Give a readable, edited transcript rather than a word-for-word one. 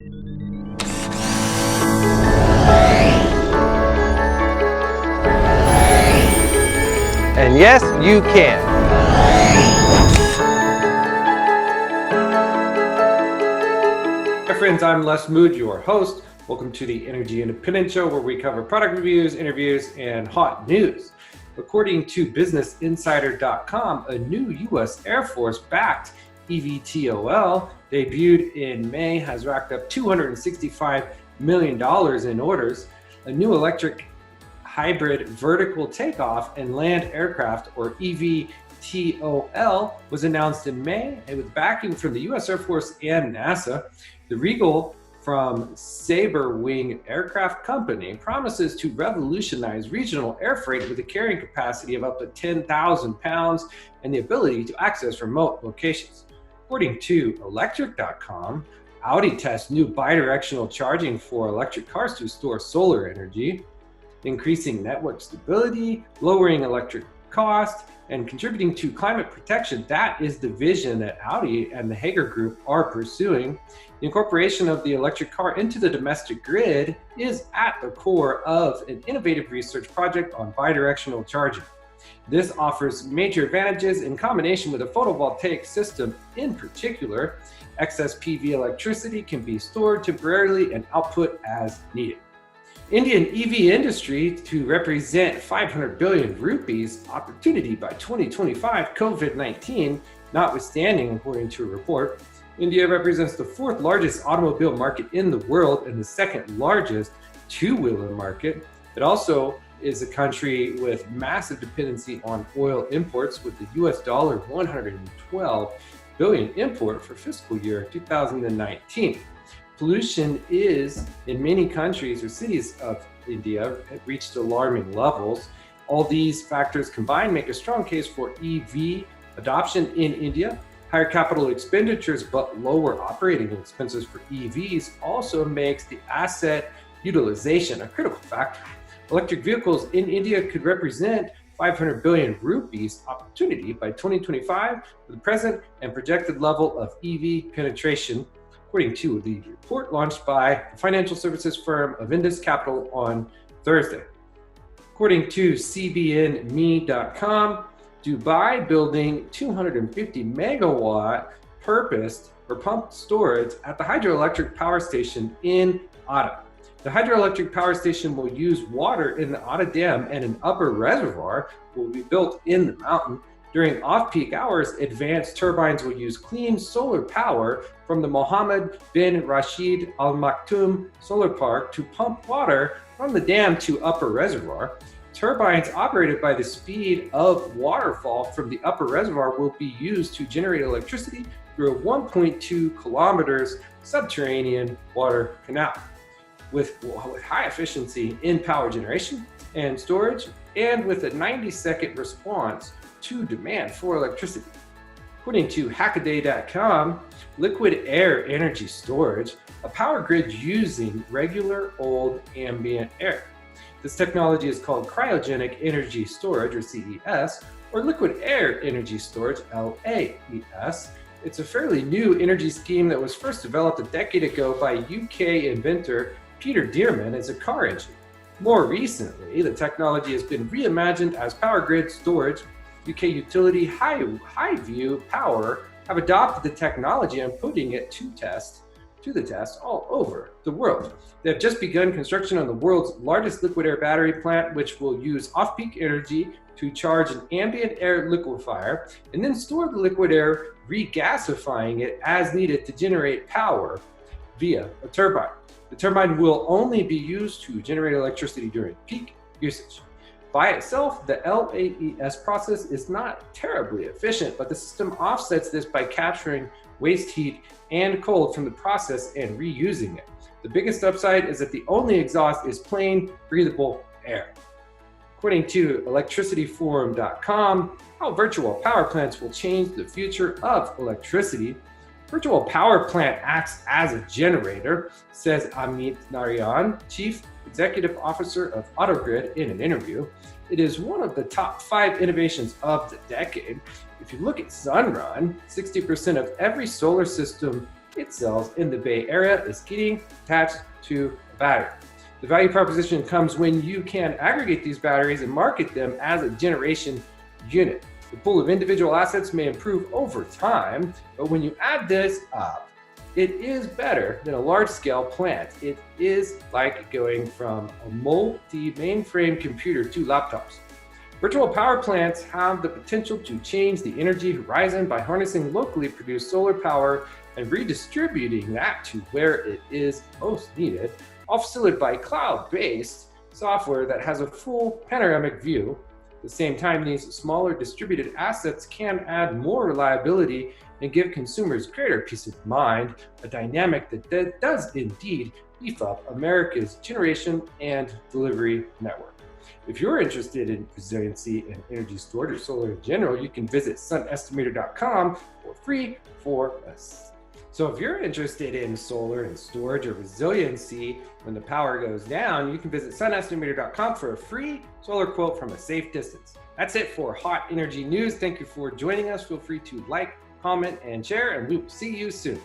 And yes, you can. Hi friends, I'm Les Mood, your host. Welcome to the Energy Independent Show, where we cover product reviews, interviews, and hot news. According to BusinessInsider.com, a new U.S. Air Force-backed eVTOL debuted in May has racked up $265 million in orders. A new electric hybrid vertical takeoff and land aircraft, or eVTOL, was announced in May, and with backing from the U.S. Air Force and NASA. The Regal from Sabre Wing Aircraft Company promises to revolutionize regional air freight with a carrying capacity of up to 10,000 pounds and the ability to access remote locations. According to electric.com, Audi tests new bi-directional charging for electric cars to store solar energy, increasing network stability, lowering electric cost, and contributing to climate protection. That is the vision that Audi and the Hager Group are pursuing. The incorporation of the electric car into the domestic grid is at the core of an innovative research project on bidirectional charging. This offers major advantages in combination with a photovoltaic system. In particular, excess PV electricity can be stored temporarily and output as needed. Indian EV industry to represent 500 billion rupees opportunity by 2025, COVID-19 notwithstanding, according to a report. India represents the fourth largest automobile market in the world and the second largest two-wheeler market. It also is a country with massive dependency on oil imports, with the US dollar 112 billion import for fiscal year 2019. Pollution is, in many countries or cities of India, reached alarming levels. All these factors combined make a strong case for EV adoption in India. Higher capital expenditures but lower operating expenses for EVs also makes the asset utilization a critical factor. Electric vehicles in India could represent 500 billion rupees opportunity by 2025 with the present and projected level of EV penetration, according to the report launched by the financial services firm Avendus Capital on Thursday. According to CBNme.com, Dubai building 250 megawatt purposed or pumped storage at the hydroelectric power station in Hatta. The hydroelectric power station will use water in the Hatta Dam, and an upper reservoir will be built in the mountain. During off-peak hours, advanced turbines will use clean solar power from the Mohammed bin Rashid Al Maktoum Solar Park to pump water from the dam to upper reservoir. Turbines operated by the speed of waterfall from the upper reservoir will be used to generate electricity through a 1.2 kilometers subterranean water canal. With high efficiency in power generation and storage, and with a 90-second response to demand for electricity. According to Hackaday.com, liquid air energy storage, a power grid using regular old ambient air. This technology is called Cryogenic Energy Storage, or CES, or Liquid Air Energy Storage, LAES. It's a fairly new energy scheme that was first developed a decade ago by UK inventor Peter Dearman as a car engine. More recently, the technology has been reimagined as power grid storage. UK utility Highview Power have adopted the technology and putting it to the test all over the world. They have just begun construction on the world's largest liquid air battery plant, which will use off-peak energy to charge an ambient air liquefier and then store the liquid air, regasifying it as needed to generate power via a turbine. The turbine will only be used to generate electricity during peak usage. By itself, the LAES process is not terribly efficient, but the system offsets this by capturing waste heat and cold from the process and reusing it. The biggest upside is that the only exhaust is plain, breathable air. According to electricityforum.com, how virtual power plants will change the future of electricity. Virtual power plant acts as a generator, says Amit Narayan, Chief Executive Officer of AutoGrid, in an interview. It is one of the top 5 innovations of the decade. If you look at Sunrun, 60% of every solar system it sells in the Bay Area is getting attached to a battery. The value proposition comes when you can aggregate these batteries and market them as a generation unit. The pool of individual assets may improve over time, but when you add this up, it is better than a large-scale plant. It is like going from a multi-mainframe computer to laptops. Virtual power plants have the potential to change the energy horizon by harnessing locally produced solar power and redistributing that to where it is most needed, all facilitated by cloud-based software that has a full panoramic view. At the same time, these smaller distributed assets can add more reliability and give consumers greater peace of mind, a dynamic that does indeed beef up America's generation and delivery network. If you're interested in resiliency and energy storage or solar in general, you can visit sunestimator.com for free for us. So if you're interested in solar and storage or resiliency when the power goes down, you can visit sunestimator.com for a free solar quote from a safe distance. That's it for Hot Energy News. Thank you for joining us. Feel free to like, comment, and share, and we will see you soon.